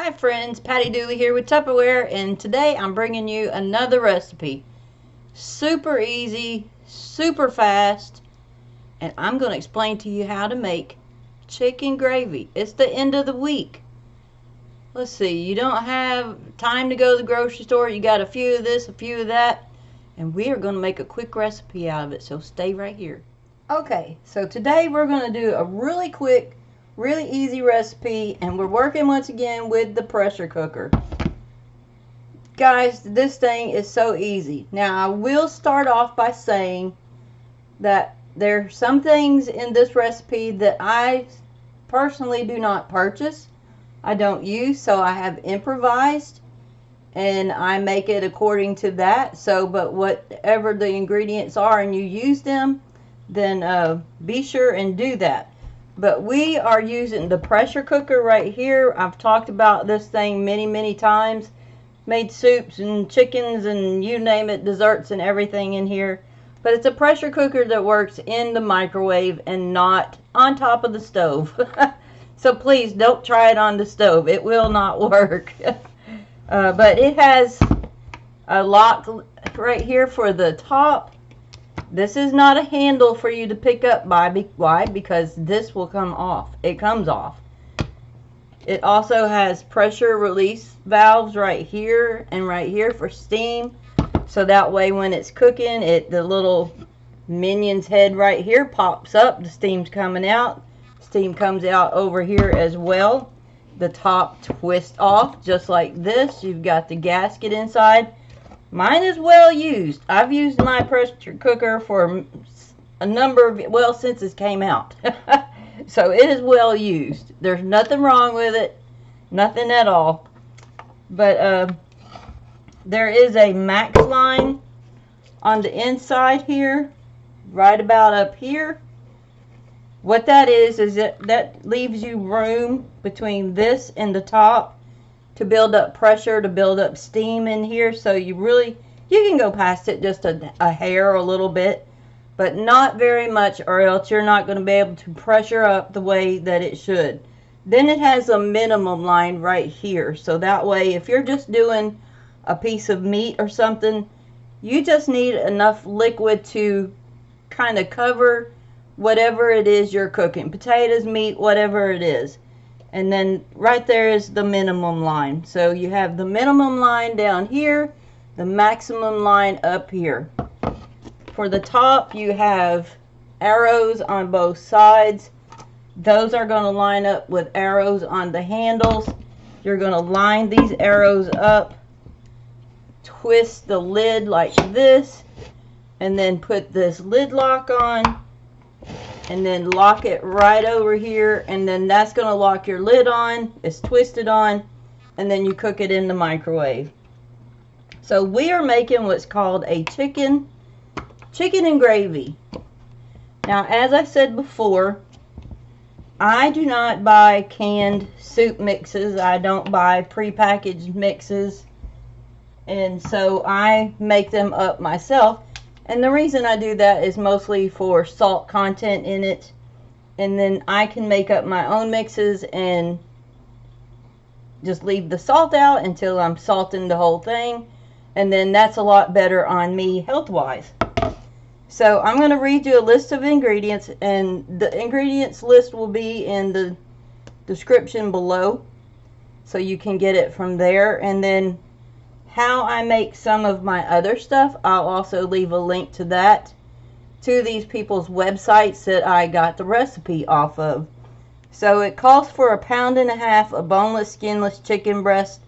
Hi friends, Patty Dooley here with Tupperware, and today I'm bringing you another recipe. Super easy, super fast, and I'm going to explain to you how to make chicken gravy. It's the end of the week. Let's see, you don't have time to go to the grocery store, you got a few of this, a few of that, and we are going to make a quick recipe out of it, so stay right here. Okay, so today we're going to do a really quick, really easy recipe, and we're working once again with the pressure cooker. Guys, this thing is so easy. Now I will start off by saying that there are some things in this recipe that I personally do not purchase. I don't use, so I have improvised and I make it according to that. So but whatever the ingredients are and you use them, then be sure and do that. But we are using the pressure cooker right here. I've talked about this thing many times. Made soups and chickens and you name it, desserts and everything in here. But it's a pressure cooker that works in the microwave and not on top of the stove. So please don't try it on the stove. It will not work. But it has a lock right here for the top. This is not a handle for you to pick up by. Why? Because this will come off. It comes off. It also has pressure release valves right here and right here for steam. So that way when it's cooking, the little minion's head right here pops up. The steam's coming out. Steam comes out over here as well. The top twists off just like this. You've got the gasket inside. Mine is well used. I've used my pressure cooker for a number of, well, since it came out. So it is well used. There's nothing wrong with it. Nothing at all. But there is a max line on the inside here. Right about up here. What that is that leaves you room between this and the top to build up pressure, to build up steam in here. So you can go past it just a hair, a little bit, but not very much, or else you're not going to be able to pressure up the way that it should. Then it has a minimum line right here. So that way, if you're just doing a piece of meat or something, you just need enough liquid to kind of cover whatever it is you're cooking. Potatoes, meat, whatever it is. And then right there is the minimum line. So you have the minimum line down here, the maximum line up here. For the top, you have arrows on both sides. Those are going to line up with arrows on the handles. You're going to line these arrows up, twist the lid like this, and then put this lid lock on. And then lock it right over here, and then that's going to lock your lid on. It's twisted on, and then you cook it in the microwave. So we are making what's called a chicken and gravy. Now, as I said before, I do not buy canned soup mixes. I don't buy prepackaged mixes, and so I make them up myself. And the reason I do that is mostly for salt content in it. And then I can make up my own mixes and just leave the salt out until I'm salting the whole thing. And then that's a lot better on me health-wise. So I'm going to read you a list of ingredients. And the ingredients list will be in the description below. So you can get it from there. And then how I make some of my other stuff, I'll also leave a link to that, to these people's websites that I got the recipe off of. So it calls for 1.5 pounds of boneless, skinless chicken breast.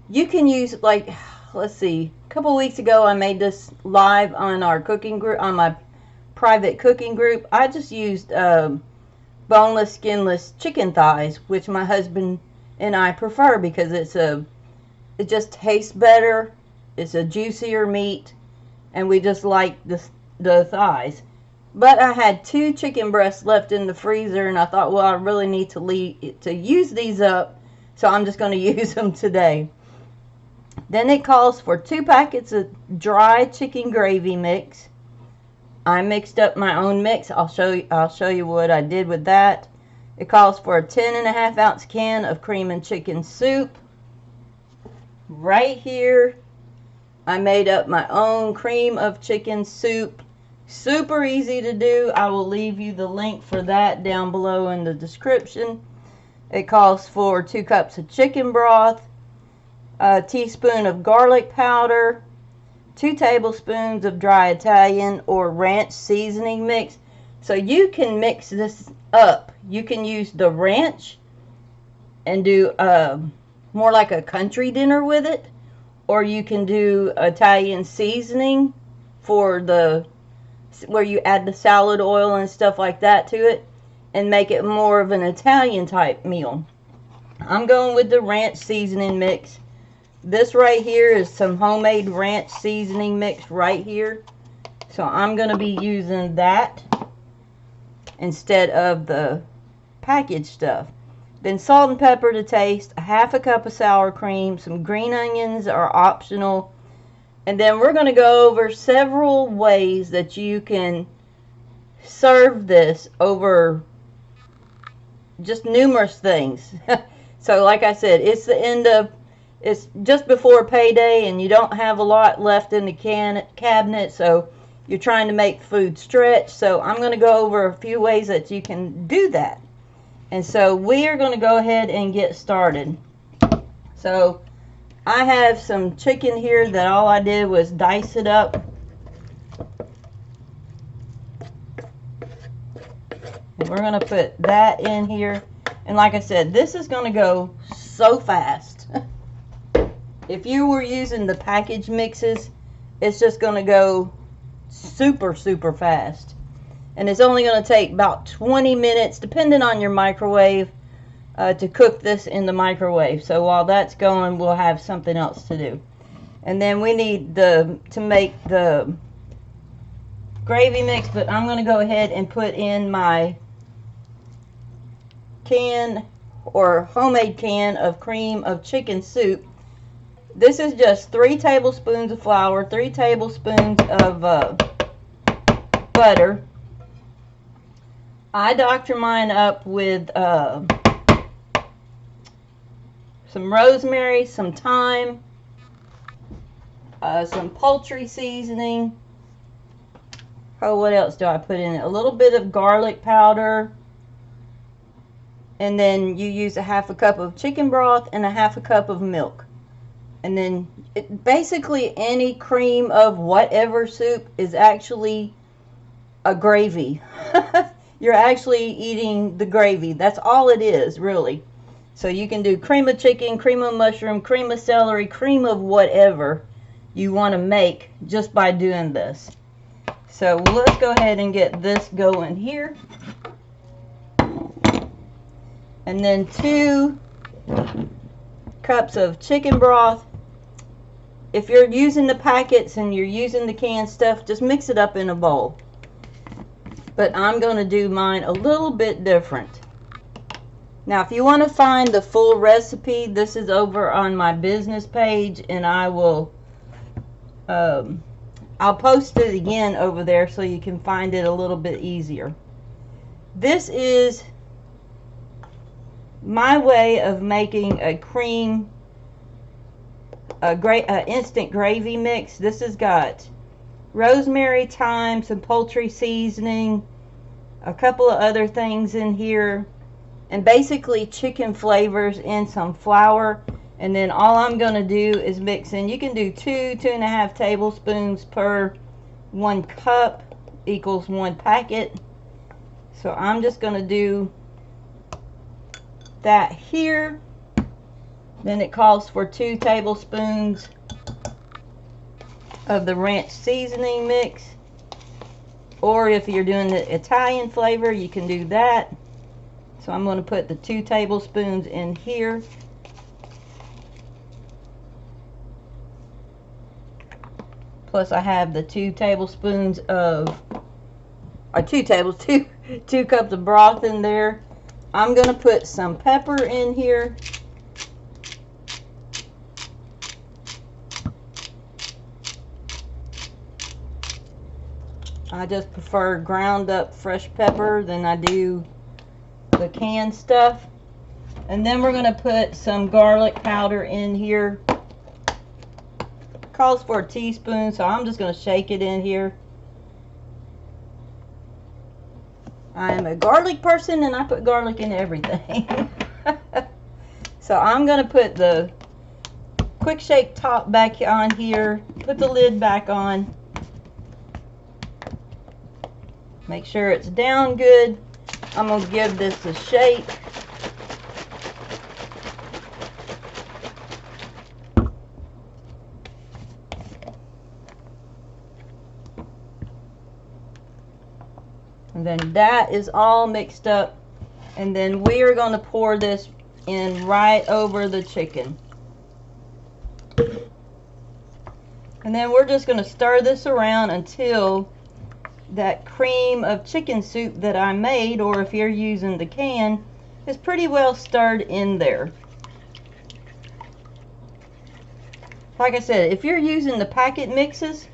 You can use, like, let's see, a couple weeks ago I made this live on our cooking group, on my private cooking group. I just used boneless, skinless chicken thighs, which my husband and I prefer because it just tastes better. It's a juicier meat, and we just like the thighs. But I had 2 chicken breasts left in the freezer, and I thought, well, I really need to use these up, so I'm just going to use them today. Then it calls for 2 packets of dry chicken gravy mix. I mixed up my own mix. I'll show you what I did with that. It calls for a 10.5 ounce can of cream and chicken soup. Right here, I made up my own cream of chicken soup. Super easy to do. I will leave you the link for that down below in the description. It calls for 2 cups of chicken broth, a teaspoon of garlic powder, 2 tablespoons of dry Italian or ranch seasoning mix. So you can mix this up. You can use the ranch and do more like a country dinner with it, or you can do Italian seasoning for the where you add the salad oil and stuff like that to it and make it more of an Italian type meal. I'm going with the ranch seasoning mix. This right here is some homemade ranch seasoning mix right here. So I'm going to be using that instead of the packaged stuff. Then salt and pepper to taste, a 1/2 cup of sour cream, some green onions are optional. And then we're going to go over several ways that you can serve this over just numerous things. So like I said, it's it's just before payday and you don't have a lot left in the cabinet, so you're trying to make food stretch. So I'm going to go over a few ways that you can do that. And so we are going to go ahead and get started. So I have some chicken here that all I did was dice it up. And we're going to put that in here. And like I said, this is going to go so fast. If you were using the packaged mixes, it's just going to go super, super fast. And it's only going to take about 20 minutes, depending on your microwave, to cook this in the microwave. So while that's going, we'll have something else to do. And then we need to make the gravy mix, but I'm going to go ahead and put in my can or homemade can of cream of chicken soup. This is just 3 tablespoons of flour, 3 tablespoons of butter. I doctor mine up with some rosemary, some thyme, some poultry seasoning. Oh, what else do I put in it? A little bit of garlic powder. And then you use a 1/2 cup of chicken broth and a 1/2 cup of milk. And then basically any cream of whatever soup is actually a gravy. You're actually eating the gravy. That's all it is, really. So you can do cream of chicken, cream of mushroom, cream of celery, cream of whatever you want to make just by doing this. So let's go ahead and get this going here. And then 2 cups of chicken broth. If you're using the packets and you're using the canned stuff, just mix it up in a bowl. But I'm going to do mine a little bit different. Now, if you want to find the full recipe, this is over on my business page, and I will I'll post it again over there so you can find it a little bit easier. This is my way of making a cream, instant gravy mix. This has got rosemary, thyme, some poultry seasoning, a couple of other things in here, and basically chicken flavors in some flour. And then all I'm going to do is mix in. You can do 2.5 tablespoons per 1 cup equals 1 packet. So I'm just going to do that here. Then it calls for 2 tablespoons of the ranch seasoning mix, or if you're doing the Italian flavor, you can do that. So I'm going to put the 2 tablespoons in here. Plus I have the 2 tablespoons of, or 2 cups of broth in there. I'm going to put some pepper in here. I just prefer ground up fresh pepper than I do the canned stuff. And then we're going to put some garlic powder in here. It calls for a teaspoon, so I'm just going to shake it in here. I am a garlic person and I put garlic in everything. So I'm going to put the quick shake top back on here, put the lid back on. Make sure it's down good. I'm going to give this a shake. And then that is all mixed up. And then we are going to pour this in right over the chicken. And then we're just going to stir this around until that cream of chicken soup that I made, or if you're using the can, is pretty well stirred in there. Like I said, if you're using the packet mixes,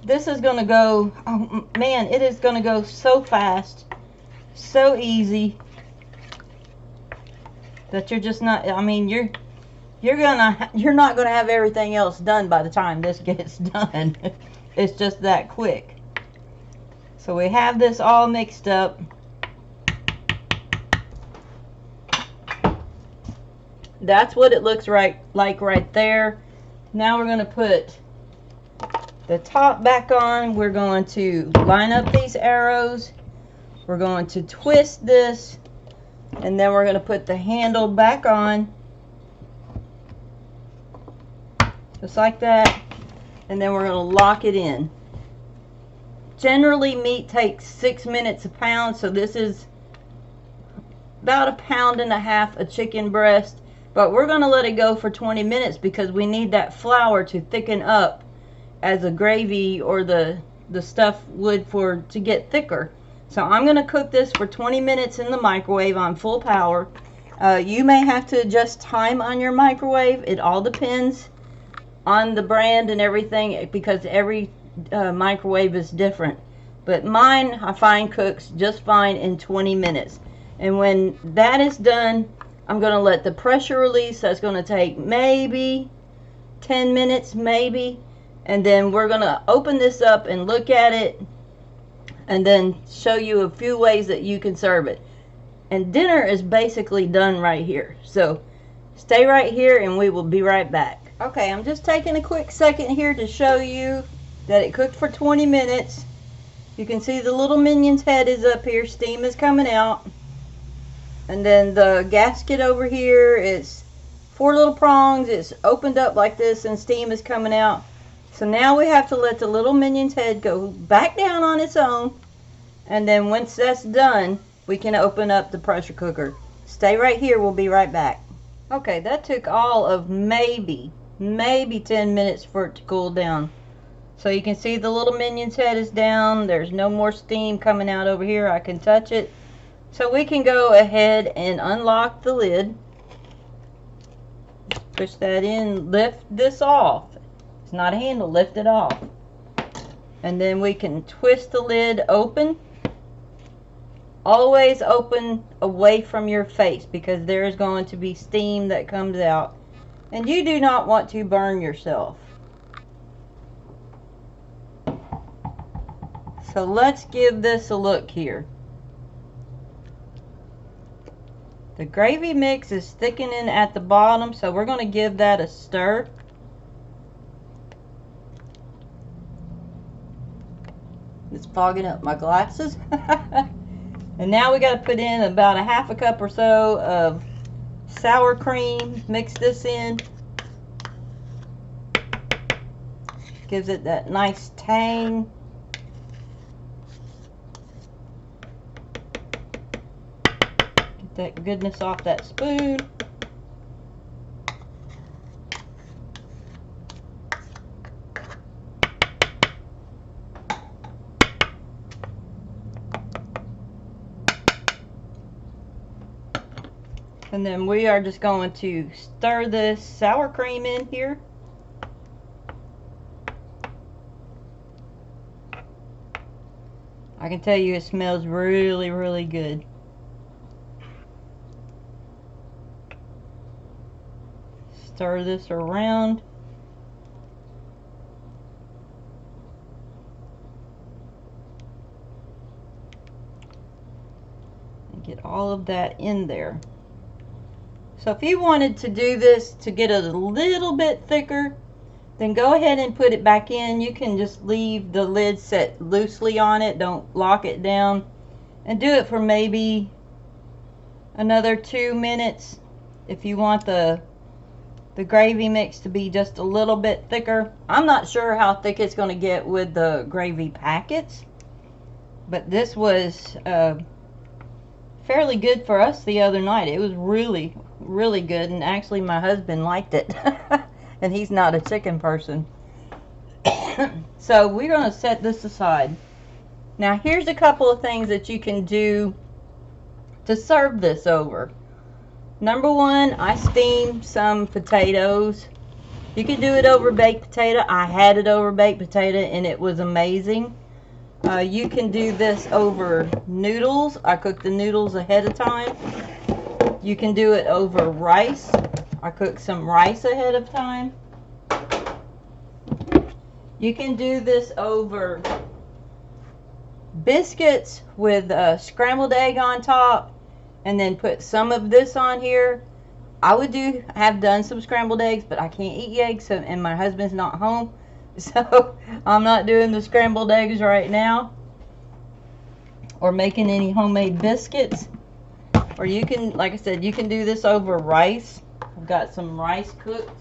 this is going to go, oh man, it is going to go so fast, so easy, that you're just not, I mean, you're not going to have everything else done by the time this gets done. It's just that quick. So we have this all mixed up. That's what it looks like right there. Now we're going to put the top back on. We're going to line up these arrows. We're going to twist this, and then we're going to put the handle back on, just like that, and then we're going to lock it in. Generally, meat takes 6 minutes a pound, so this is about 1.5 pounds of chicken breast, but we're going to let it go for 20 minutes because we need that flour to thicken up as a gravy or the stuff would to get thicker. So I'm going to cook this for 20 minutes in the microwave on full power. You may have to adjust time on your microwave. It all depends on the brand and everything, because every microwave is different. But mine, I find, cooks just fine in 20 minutes. And when that is done, I'm going to let the pressure release. That's going to take maybe 10 minutes, maybe. And then we're going to open this up and look at it, and then show you a few ways that you can serve it. And dinner is basically done right here. So stay right here and we will be right back. Okay, I'm just taking a quick second here to show you that it cooked for 20 minutes. You can see the little minion's head is up here. Steam is coming out. And then the gasket over here is 4 little prongs. It's opened up like this and steam is coming out. So now we have to let the little minion's head go back down on its own. And then once that's done, we can open up the pressure cooker. Stay right here. We'll be right back. Okay, that took all of maybe 10 minutes for it to cool down. So you can see the little minion's head is down. There's no more steam coming out over here. I can touch it. So we can go ahead and unlock the lid. Push that in, lift this off. It's not a handle, lift it off. And then we can twist the lid open. Always open away from your face, because there is going to be steam that comes out. And you do not want to burn yourself. So let's give this a look here. The gravy mix is thickening at the bottom, so we're going to give that a stir. It's fogging up my glasses. And now we got to put in about 1/2 cup or so of sour cream. Mix this in. Gives it that nice tang. Get that goodness off that spoon. And then we are just going to stir this sour cream in here. I can tell you it smells really, really good. stir this around. And get all of that in there. So if you wanted to do this to get it a little bit thicker, then go ahead and put it back in. You can just leave the lid set loosely on it. Don't lock it down. And do it for maybe another 2 minutes if you want the gravy mix to be just a little bit thicker. I'm not sure how thick it's going to get with the gravy packets, but this was fairly good for us the other night. It was really, really good, and actually my husband liked it. And he's not a chicken person. So we're going to set this aside. Now here's a couple of things that you can do to serve this over. Number one, I steamed some potatoes. You can do it over baked potato. I had it over baked potato and it was amazing. You can do this over noodles. I cooked the noodles ahead of time. You can do it over rice. I cooked some rice ahead of time. You can do this over biscuits with a scrambled egg on top, and then put some of this on here. I would have done some scrambled eggs, but I can't eat eggs, and my husband's not home, so I'm not doing the scrambled eggs right now, or making any homemade biscuits. Or you can, like I said, you can do this over rice. I've got some rice cooked,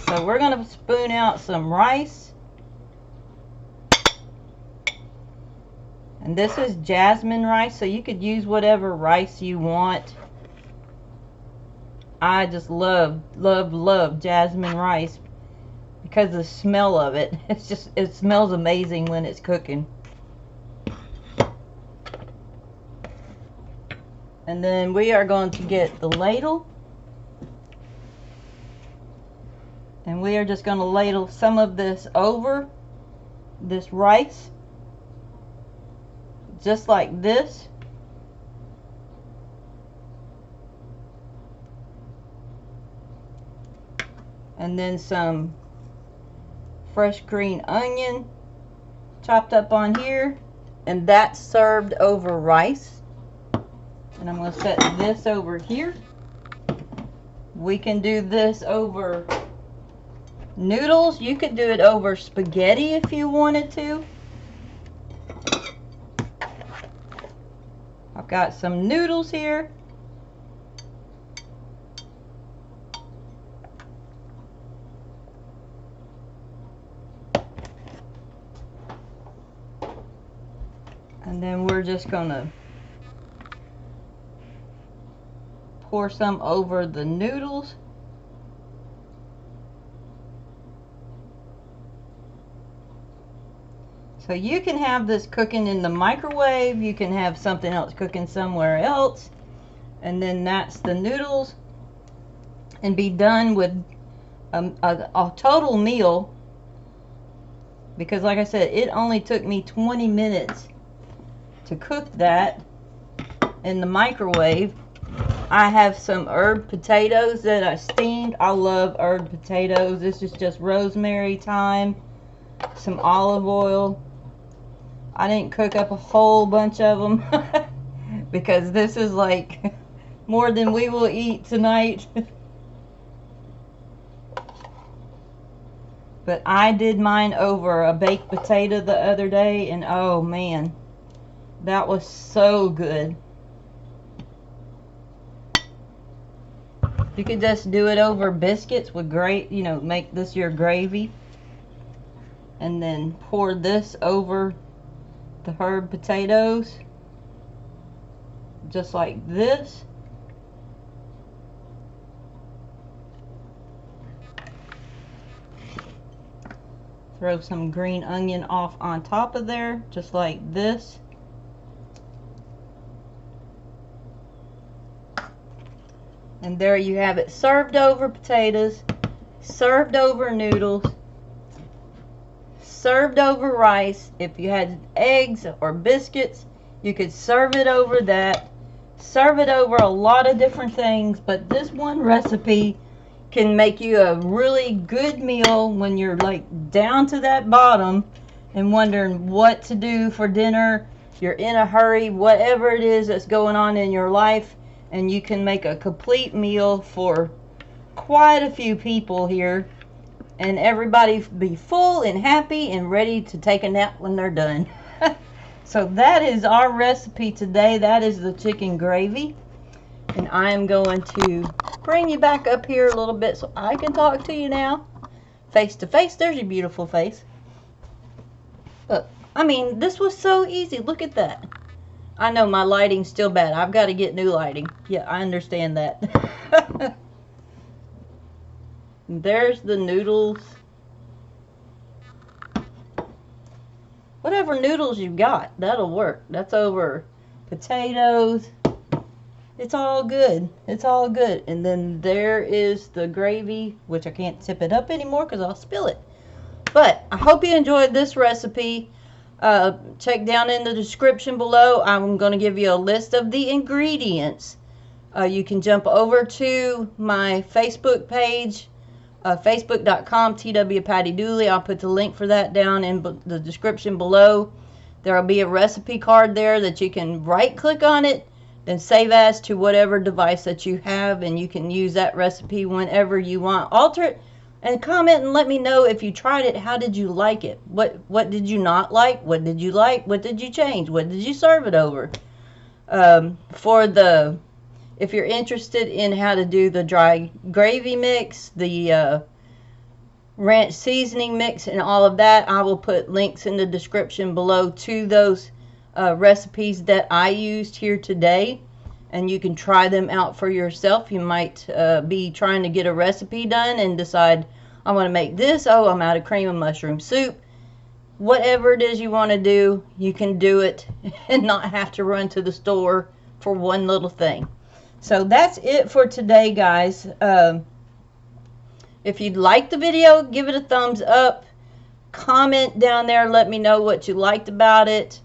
so we're going to spoon out some rice. And this is jasmine rice, so you could use whatever rice you want. I just love jasmine rice because of the smell of it. It smells amazing when it's cooking. And then we are going to get the ladle. And we are just going to ladle some of this over this rice. Just like this. And then some fresh green onion chopped up on here. And that's served over rice. And I'm going to set this over here. We can do this over noodles. You could do it over spaghetti if you wanted to. I've got some noodles here. And then we're just gonna pour some over the noodles. So you can have this cooking in the microwave, you can have something else cooking somewhere else, and then that's the noodles, and be done with a total meal, because like I said, it only took me 20 minutes to cook that in the microwave. I have some herb potatoes that I steamed. I love herb potatoes. This is just rosemary, thyme, some olive oil. I didn't cook up a whole bunch of them because this is like more than we will eat tonight. But I did mine over a baked potato the other day, and oh man, that was so good. You could just do it over biscuits with make this your gravy. And then pour this over the herb potatoes. Just like this. Throw some green onion off on top of there, just like this. And there you have it, served over potatoes, served over noodles, served over rice. If you had eggs or biscuits, you could serve it over that. serve it over a lot of different things, but this one recipe can make you a really good meal when you're like down to that bottom and wondering what to do for dinner. You're in a hurry, whatever it is that's going on in your life, and you can make a complete meal for quite a few people here, and everybody be full and happy and ready to take a nap when they're done. So that is our recipe today. That is the chicken gravy. And I am going to bring you back up here a little bit so I can talk to you now. Face to face. There's your beautiful face. Look, I mean, this was so easy. Look at that. I know my lighting's still bad. I've got to get new lighting. Yeah, I understand that. There's the noodles. Whatever noodles you got, that'll work. That's over potatoes. It's all good. It's all good. And then there is the gravy, which I can't tip it up anymore because I'll spill it. But I hope you enjoyed this recipe. Check down in the description below. I'm going to give you a list of the ingredients. You can jump over to my Facebook page, facebook.com twpattydooley. I'll put the link for that down in the description below. There will be a recipe card there that you can right click on it, then save as to whatever device that you have, and you can use that recipe whenever you want. Alter it and comment and let me know if you tried it. How did you like it? What did you not like? What did you like? What did you change? What did you serve it over? If you're interested in how to do the dry gravy mix, the ranch seasoning mix, and all of that, I will put links in the description below to those recipes that I used here today, and you can try them out for yourself. You might be trying to get a recipe done and decide, I want to make this. Oh, I'm out of cream of mushroom soup. Whatever it is you want to do, you can do it and not have to run to the store for one little thing. So that's it for today, guys. If you'd like the video, give it a thumbs up. Comment down there. Let me know what you liked about it.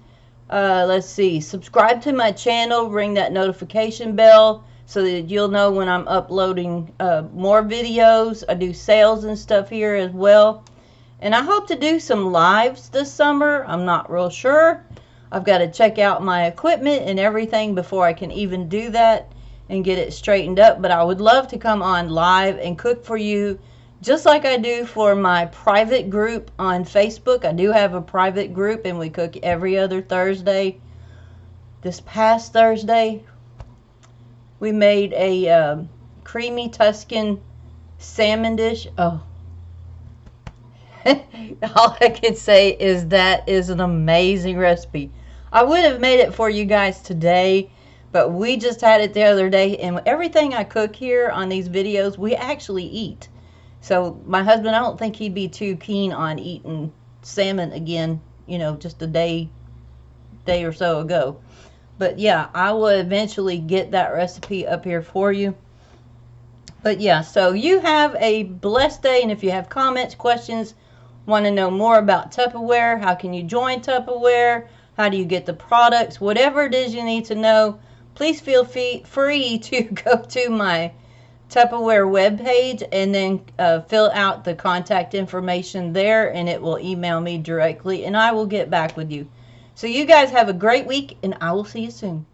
Let's see. Subscribe to my channel. Ring that notification bell so that you'll know when I'm uploading more videos. I do sales and stuff here as well. And I hope to do some lives this summer. I'm not real sure. I've got to check out my equipment and everything before I can even do that and get it straightened up. But I would love to come on live and cook for you, just like I do for my private group on Facebook. I do have a private group, and we cook every other Thursday. This past Thursday, we made a creamy Tuscan salmon dish. Oh, all I can say is that is an amazing recipe. I would have made it for you guys today, but we just had it the other day, and everything I cook here on these videos, we actually eat. So my husband, I don't think he'd be too keen on eating salmon again, you know, just a day or so ago. But yeah, I will eventually get that recipe up here for you. But yeah, so you have a blessed day, and if you have comments, questions, want to know more about Tupperware, how can you join Tupperware, how do you get the products, whatever it is you need to know, please feel free to go to my Tupperware webpage and then fill out the contact information there, and it will email me directly, and I will get back with you. So you guys have a great week, and I will see you soon.